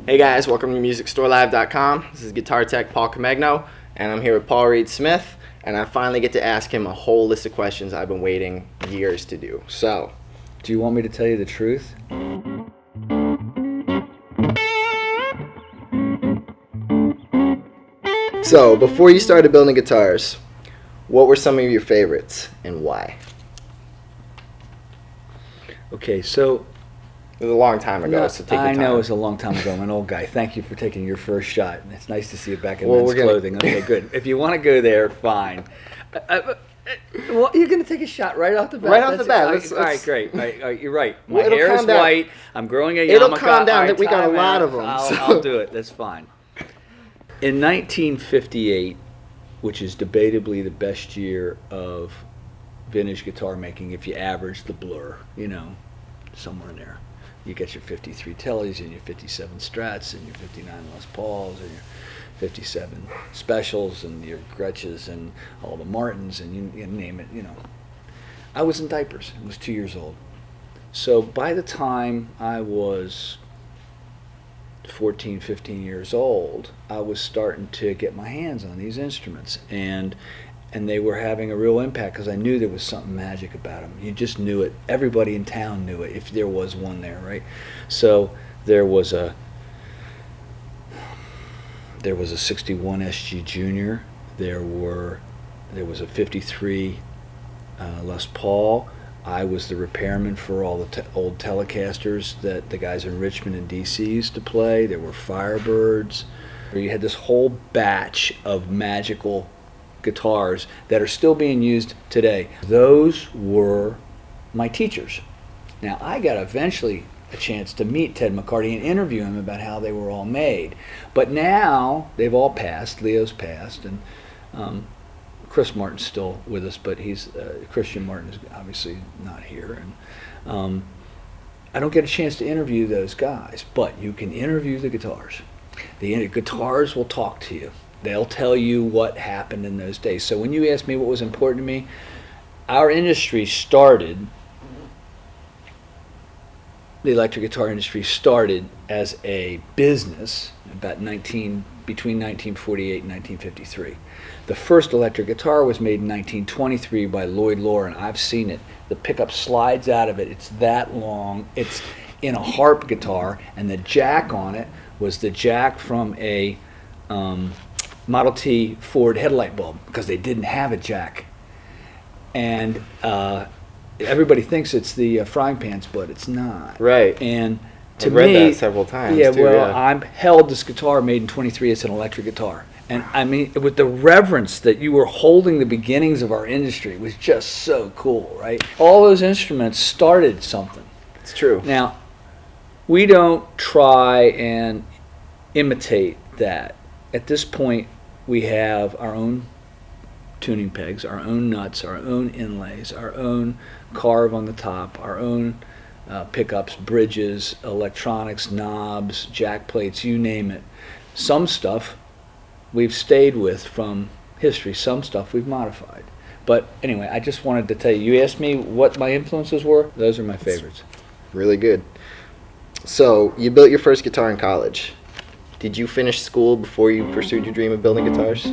Hey guys, welcome to MusicStoreLive.com. This is guitar tech Paul Comegno, and I'm here with Paul Reed Smith, and I finally get to ask him a whole list of questions I've been waiting years to do. So, do you want me to tell you the truth? So, before you started building guitars, what were some of your favorites and why? Okay, so it was a long time ago, so take your time. I know it was a long time ago. I'm an old guy. Thank you for taking your first shot. It's nice to see you back in Well, men's clothing. Okay, good. If you want to go there, fine. Well, you're going to take a shot right off the bat. Right off the bat. All right, great. All right, you're right. My Well, hair is white. I'm growing a yarmulke. It'll calm down that we got a lot of them. I'll do it. That's fine. In 1958, which is debatably the best year of vintage guitar making, if you average the blur, somewhere in there. You get your 53 Tellys and your 57 Strats and your 59 Les Pauls and your 57 Specials and your Gretches and all the Martins and you name it, I was in diapers. I was 2 years old. So by the time I was 14, 15 years old, I was starting to get my hands on these instruments, and they were having a real impact because I knew there was something magic about them. You just knew it. Everybody in town knew it if there was one there, right? So there was a 61 SG Junior. There was a 53 Les Paul. I was the repairman for all the old Telecasters that the guys in Richmond and DC used to play. There were Firebirds. You had this whole batch of magical guitars that are still being used today. Those were my teachers. Now, I got eventually a chance to meet Ted McCarty and interview him about how they were all made. But now they've all passed. Leo's passed, and Chris Martin's still with us, but Christian Martin is obviously not here. And I don't get a chance to interview those guys, but you can interview the guitars. The guitars will talk to you. They'll tell you what happened in those days. So when you ask me what was important to me, our industry started, the electric guitar industry started as a business between 1948 and 1953. The first electric guitar was made in 1923 by Lloyd Loren. I've seen it. The pickup slides out of it. It's that long. It's in a harp guitar, and the jack on it was the jack from a Model T Ford headlight bulb, because they didn't have a jack. And everybody thinks it's the frying pan split. It's not. Right. And to I've read me, that several times. Yeah, too, well, I held this guitar made in 23. It's an electric guitar. And I mean, with the reverence that you were holding the beginnings of our industry, was just so cool, right? All those instruments started something. It's true. Now, we don't try and imitate that. At this point, we have our own tuning pegs, our own nuts, our own inlays, our own carve on the top, our own pickups, bridges, electronics, knobs, jack plates, you name it. Some stuff we've stayed with from history, some stuff we've modified. But anyway, I just wanted to tell you, you asked me what my influences were, those are my favorites. Really good. So, you built your first guitar in college. Did you finish school before you pursued your dream of building guitars?